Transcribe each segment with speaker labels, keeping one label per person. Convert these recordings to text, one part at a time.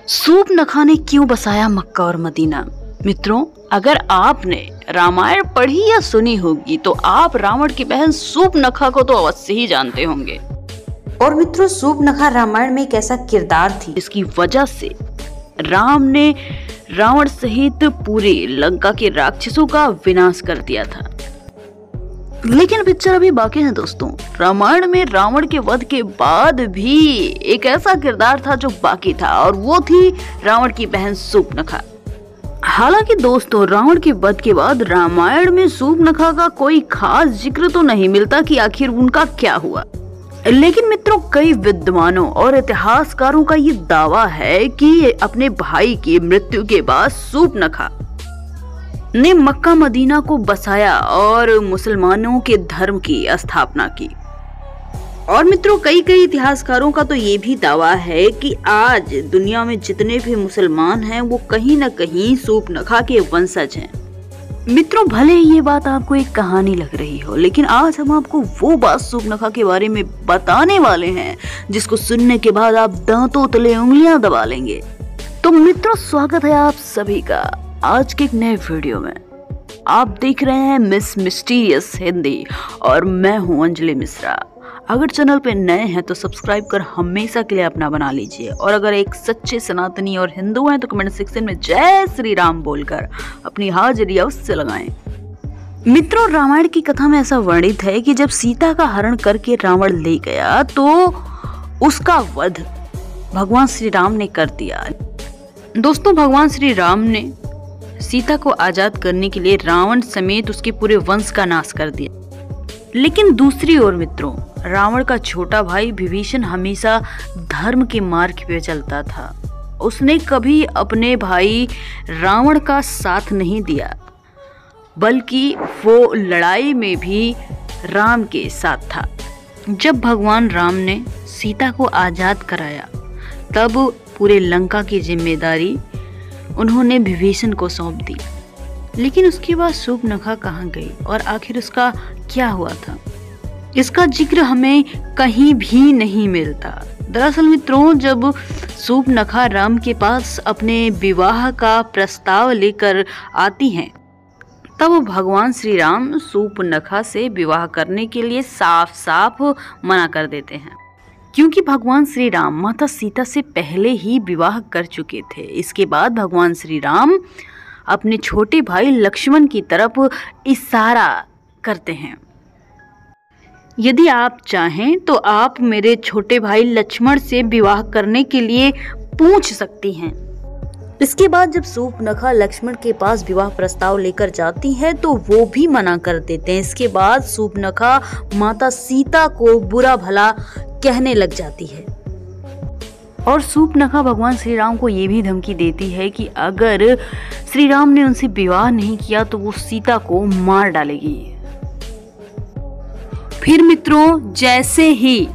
Speaker 1: सूर्पनखा ने क्यों बसाया मक्का और मदीना? मित्रों, अगर आपने रामायण पढ़ी या सुनी होगी तो आप रावण की बहन सूर्पनखा को तो अवश्य ही जानते होंगे।
Speaker 2: और मित्रों, सूर्पनखा रामायण में एक ऐसा किरदार थी
Speaker 1: इसकी वजह से राम ने रावण सहित पूरे लंका के राक्षसों का विनाश कर दिया था। लेकिन पिक्चर अभी बाकी है दोस्तों। रामायण में रावण के वध के बाद भी एक ऐसा किरदार था जो बाकी था, और वो थी रावण की बहन सूर्पनखा। हालांकि दोस्तों, रावण के वध के बाद रामायण में सूर्पनखा का कोई खास जिक्र तो नहीं मिलता कि आखिर उनका क्या हुआ। लेकिन मित्रों, कई विद्वानों और इतिहासकारों का ये दावा है कि अपने भाई की मृत्यु के बाद सूर्पनखा ने मक्का मदीना को बसाया और मुसलमानों के धर्म की स्थापना की। और मित्रों, कई इतिहासकारों का तो ये भी दावा है कि आज दुनिया में जितने भी मुसलमान हैं वो कहीं न कहीं सूर्पनखा के वंशज हैं। मित्रों, भले ही ये बात आपको एक कहानी लग रही हो, लेकिन आज हम आपको वो बात सूर्पनखा के बारे में बताने वाले हैं जिसको सुनने के बाद आप दांतों तले उंगलियां दबा लेंगे। तो मित्रों, स्वागत है आप सभी का आज के एक नए वीडियो में। आप देख रहे हैं मिस मिस्टीरियस हिंदी और मैं हूं अंजलि मिश्रा। अगर चैनल पे नए हैं तो सब्सक्राइब कर हमेशा के लिए अपना बना लीजिए, और अगर एक सच्चे सनातनी और हिंदू हैं तो कमेंट सेक्शन में जय श्री राम बोलकर अपनी हाजिरी अवश्य लगाएं। मित्रों, रामायण की कथा में ऐसा वर्णित है कि जब सीता का हरण करके रावण ले गया तो उसका वध भगवान श्री राम ने कर दिया। दोस्तों, भगवान श्री राम ने सीता को आजाद करने के लिए रावण समेत उसके पूरे वंश का नाश कर दिया। लेकिन दूसरी ओर मित्रों, रावण का छोटा भाई विभीषण हमेशा धर्म के मार्ग पे चलता था। उसने कभी अपने भाई रावण का साथ नहीं दिया, बल्कि वो लड़ाई में भी राम के साथ था। जब भगवान राम ने सीता को आजाद कराया तब पूरे लंका की जिम्मेदारी उन्होंने विभीषण को सौंप दी। लेकिन उसके बाद सूर्पनखा कहाँ गई और आखिर उसका क्या हुआ था, इसका जिक्र हमें कहीं भी नहीं मिलता। दरअसल मित्रों, जब सूर्पनखा राम के पास अपने विवाह का प्रस्ताव लेकर आती हैं तब भगवान श्री राम सूर्पनखा से विवाह करने के लिए साफ साफ मना कर देते हैं, क्योंकि भगवान श्री राम माता सीता से पहले ही विवाह कर चुके थे। इसके बाद भगवान श्री राम अपने छोटे भाई लक्ष्मण की तरफ इशारा करते हैं, यदि आप चाहें तो आप मेरे छोटे भाई लक्ष्मण से विवाह करने के लिए पूछ सकती हैं। इसके बाद जब सूर्पनखा लक्ष्मण के पास विवाह प्रस्ताव लेकर जाती है तो वो भी मना कर देते हैं। इसके बाद सूर्पनखा माता सीता को बुरा भला कहने लग जाती है, और सूर्पनखा भगवान श्री राम को ये भी धमकी देती है कि अगर श्री राम ने उनसे विवाह नहीं किया तो वो सीता को मार डालेगी। फिर मित्रों, जैसे ही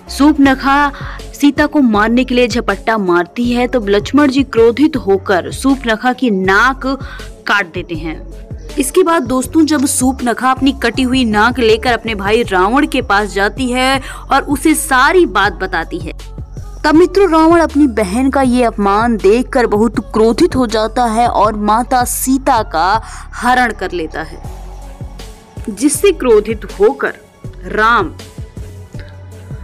Speaker 1: सूर्पनखा सीता को मारने के लिए झपट्टा मारती है तो लक्ष्मण जी क्रोधित होकर सूर्पनखा की नाक काट देते हैं। इसके बाद दोस्तों, जब सूर्पनखा अपनी कटी हुई नाक लेकर अपने भाई रावण के पास जाती है और उसे सारी बात बताती है, तब मित्रों रावण अपनी बहन का ये अपमान देखकर बहुत क्रोधित हो जाता है और माता सीता का हरण कर लेता है, जिससे क्रोधित होकर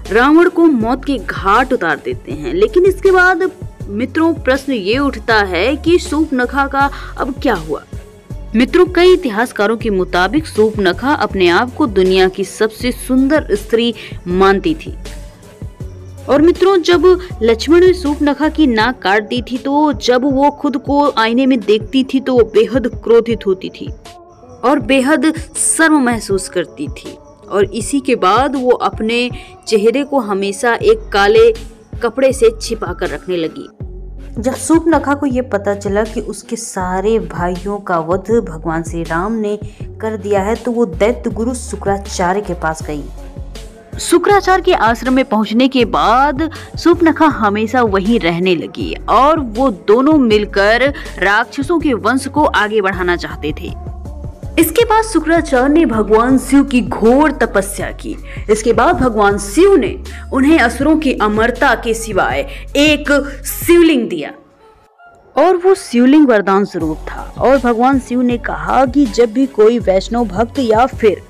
Speaker 1: रावण को मौत के घाट उतार देते हैं। लेकिन इसके बाद मित्रों प्रश्न ये उठता है कि सूर्पनखा का अब क्या हुआ। मित्रों, कई इतिहासकारों के मुताबिक सूर्पनखा अपने आप को दुनिया की सबसे सुंदर स्त्री मानती थी। और मित्रों, जब लक्ष्मण ने सूर्पनखा की नाक काट दी थी तो जब वो खुद को आईने में देखती थी तो वो बेहद क्रोधित होती थी और बेहद शर्म महसूस करती थी, और इसी के बाद वो अपने चेहरे को हमेशा एक काले कपड़े से छिपा कर रखने लगी।
Speaker 2: जब सूर्पनखा को ये पता चला कि उसके सारे भाइयों का वध भगवान श्री राम ने कर दिया है तो वो दैत्य गुरु शुक्राचार्य के पास गई।
Speaker 1: शुक्राचार्य के आश्रम में पहुंचने के बाद सूर्पनखा हमेशा वहीं रहने लगी, और वो दोनों मिलकर राक्षसों के वंश को आगे बढ़ाना चाहते थे। इसके बाद शुक्राचार्य ने भगवान शिव की घोर तपस्या की। इसके बाद भगवान शिव ने उन्हें असुरों की अमरता के सिवाय एक शिवलिंग दिया और वो शिवलिंग वरदान स्वरूप था। और भगवान शिव ने कहा कि जब भी कोई वैष्णव भक्त या फिर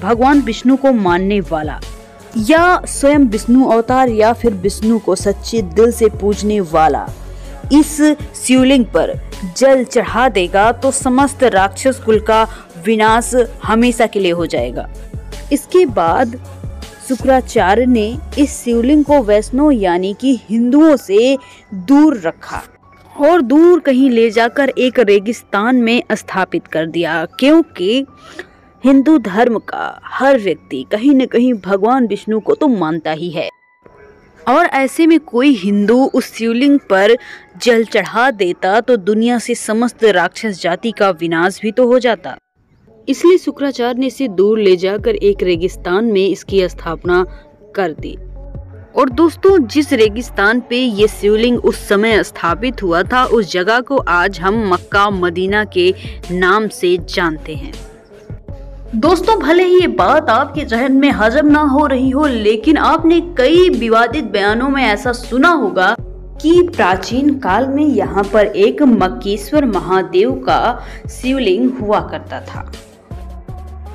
Speaker 1: भगवान विष्णु को मानने वाला या स्वयं विष्णु अवतार या फिर विष्णु को सच्चे दिल से पूजने वाला इस शिवलिंग पर जल चढ़ा देगा तो समस्त राक्षस कुल का विनाश हमेशा के लिए हो जाएगा। इसके बाद शुक्राचार्य ने इस शिवलिंग को वैष्णव यानी कि हिंदुओं से दूर रखा और दूर कहीं ले जाकर एक रेगिस्तान में स्थापित कर दिया, क्योंकि हिंदू धर्म का हर व्यक्ति कहीं न कहीं भगवान विष्णु को तो मानता ही है और ऐसे में कोई हिंदू उस शिवलिंग पर जल चढ़ा देता तो दुनिया से समस्त राक्षस जाति का विनाश भी तो हो जाता। इसलिए शुक्राचार्य ने इसे दूर ले जाकर एक रेगिस्तान में इसकी स्थापना कर दी। और दोस्तों, जिस रेगिस्तान पे ये शिवलिंग उस समय स्थापित हुआ था उस जगह को आज हम मक्का मदीना के नाम से जानते हैं। दोस्तों, भले ही ये बात आपके जहन में हजम ना हो रही हो, लेकिन आपने कई विवादित बयानों में ऐसा सुना होगा कि प्राचीन काल में यहाँ पर एक मक्केश्वर महादेव का शिवलिंग हुआ करता था।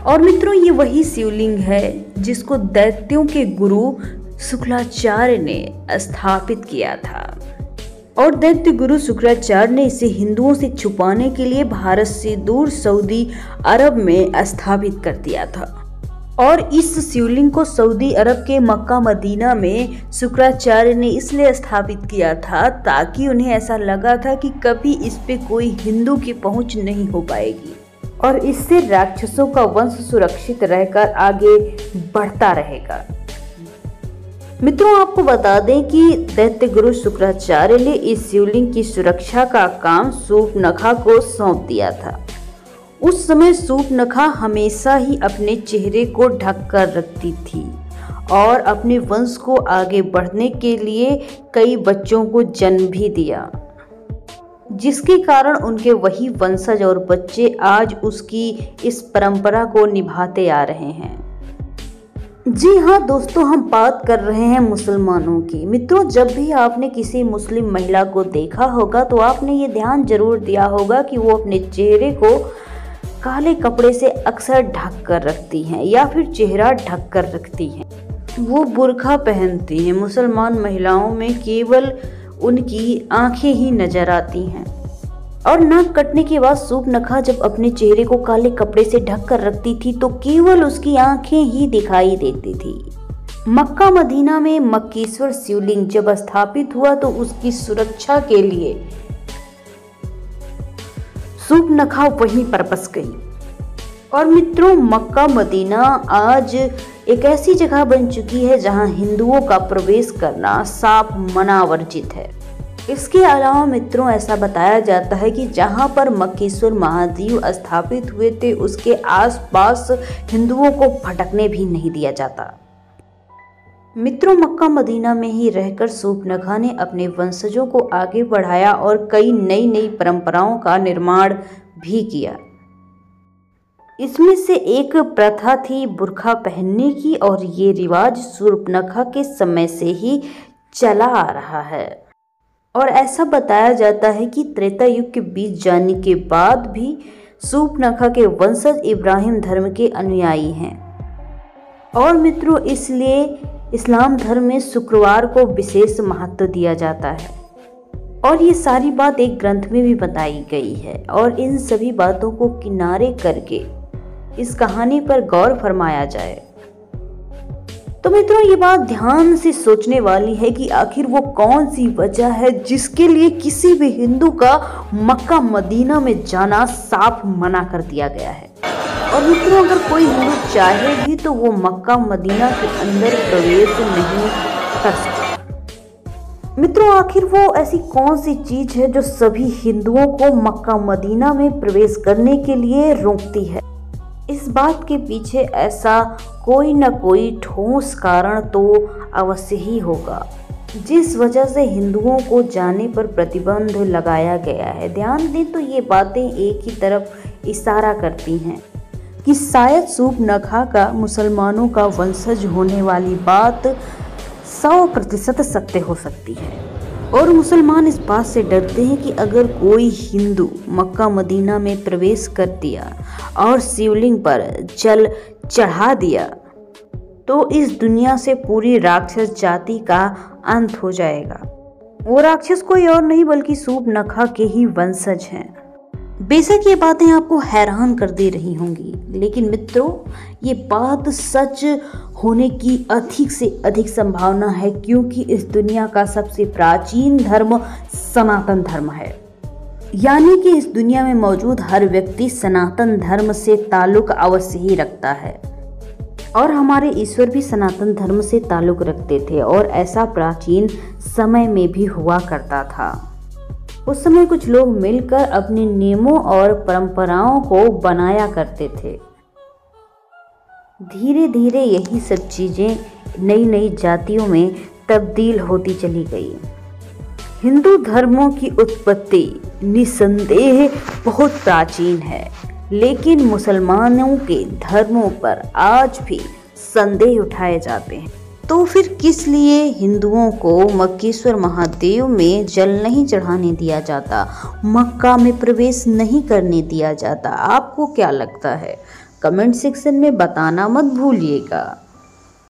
Speaker 1: और मित्रों, ये वही शिवलिंग है जिसको दैत्यों के गुरु शुक्राचार्य ने स्थापित किया था। और दैत्य गुरु शुक्राचार्य ने इसे हिंदुओं से छुपाने के लिए भारत से दूर सऊदी अरब में स्थापित कर दिया था। और इस शिवलिंग को सऊदी अरब के मक्का मदीना में शुक्राचार्य ने इसलिए स्थापित किया था ताकि उन्हें ऐसा लगा था कि कभी इस पे कोई हिंदू की पहुंच नहीं हो पाएगी और इससे राक्षसों का वंश सुरक्षित रहकर आगे बढ़ता रहेगा। मित्रों, आपको बता दें कि दैत्य गुरु शुक्राचार्य ने इस शिवलिंग की सुरक्षा का काम शूर्पणखा को सौंप दिया था। उस समय शूर्पणखा हमेशा ही अपने चेहरे को ढक कर रखती थी और अपने वंश को आगे बढ़ने के लिए कई बच्चों को जन्म भी दिया, जिसके कारण उनके वही वंशज और बच्चे आज उसकी इस परंपरा को निभाते आ रहे हैं। जी हाँ दोस्तों, हम बात कर रहे हैं मुसलमानों की। मित्रों, जब भी आपने किसी मुस्लिम महिला को देखा होगा तो आपने ये ध्यान जरूर दिया होगा कि वो अपने चेहरे को काले कपड़े से अक्सर ढक कर रखती हैं या फिर चेहरा ढक कर रखती हैं। वो बुर्का पहनती हैं। मुसलमान महिलाओं में केवल उनकी आंखें ही नजर आती हैं। और नाक कटने के बाद शूर्पणखा जब अपने चेहरे को काले कपड़े से ढक कर रखती थी तो केवल उसकी आंखें ही दिखाई देती थी। मक्का मदीना में मक्केश्वर शिवलिंग जब स्थापित हुआ तो उसकी सुरक्षा के लिए शूर्पणखा वहीं पर बस गई। और मित्रों, मक्का मदीना आज एक ऐसी जगह बन चुकी है जहां हिंदुओं का प्रवेश करना साफ मना वर्जित है। इसके अलावा मित्रों, ऐसा बताया जाता है कि जहां पर मक्केश्वर महादेव स्थापित हुए थे उसके आसपास हिंदुओं को भटकने भी नहीं दिया जाता। मित्रों, मक्का मदीना में ही रहकर शूर्पणखा ने अपने वंशजों को आगे बढ़ाया और कई नई नई परंपराओं का निर्माण भी किया। इसमें से एक प्रथा थी बुर्का पहनने की और ये रिवाज शूर्पणखा के समय से ही चला आ रहा है। और ऐसा बताया जाता है कि त्रेता युग के बीत जाने के बाद भी शूर्पणखा के वंशज इब्राहिम धर्म के अनुयायी हैं। और मित्रों, इसलिए इस्लाम धर्म में शुक्रवार को विशेष महत्व दिया जाता है। और ये सारी बात एक ग्रंथ में भी बताई गई है। और इन सभी बातों को किनारे करके इस कहानी पर गौर फरमाया जाए तो मित्रों, ये बात ध्यान से सोचने वाली है कि आखिर वो कौन सी वजह है जिसके लिए किसी भी हिंदू का मक्का मदीना में जाना साफ मना कर दिया गया है। और मित्रों, अगर कोई हिंदू चाहे भी तो वो मक्का मदीना के अंदर प्रवेश नहीं कर सकता। मित्रों, आखिर वो ऐसी कौन सी चीज है जो सभी हिंदुओं को मक्का मदीना में प्रवेश करने के लिए रोकती है? इस बात के पीछे ऐसा कोई न कोई ठोस कारण तो अवश्य ही होगा जिस वजह से हिंदुओं को जाने पर प्रतिबंध लगाया गया है। ध्यान दें तो ये बातें एक ही तरफ इशारा करती हैं।
Speaker 2: कि शायद सूप नखा का मुसलमानों का वंशज होने वाली बात 100% सत्य हो सकती है। और मुसलमान इस बात से डरते हैं कि अगर कोई हिंदू मक्का मदीना में प्रवेश कर दिया और शिवलिंग पर जल चढ़ा दिया तो इस दुनिया से पूरी राक्षस जाति का अंत हो जाएगा। वो राक्षस कोई और नहीं बल्कि सूप नखा के ही वंशज हैं। बेशक ये बातें आपको हैरान कर दे रही होंगी, लेकिन मित्रों ये बात सच होने की अधिक से अधिक संभावना है, क्योंकि इस दुनिया का सबसे प्राचीन धर्म सनातन धर्म है। यानी कि इस दुनिया में मौजूद हर व्यक्ति सनातन धर्म से ताल्लुक अवश्य ही रखता है। और हमारे ईश्वर भी सनातन धर्म से ताल्लुक रखते थे और ऐसा प्राचीन समय में भी हुआ करता था। उस समय कुछ लोग मिलकर अपने नियमों और परंपराओं को बनाया करते थे। धीरे धीरे यही सब चीजें नई नई जातियों में तब्दील होती चली गई। हिंदू धर्मों की उत्पत्ति निस्संदेह बहुत प्राचीन है, लेकिन मुसलमानों के धर्मों पर आज भी संदेह उठाए जाते हैं। तो फिर किस लिए हिंदुओं को मक्केश्वर महादेव में जल नहीं चढ़ाने दिया जाता, मक्का में प्रवेश नहीं करने दिया जाता? आपको क्या लगता है? कमेंट सेक्शन में बताना मत भूलिएगा।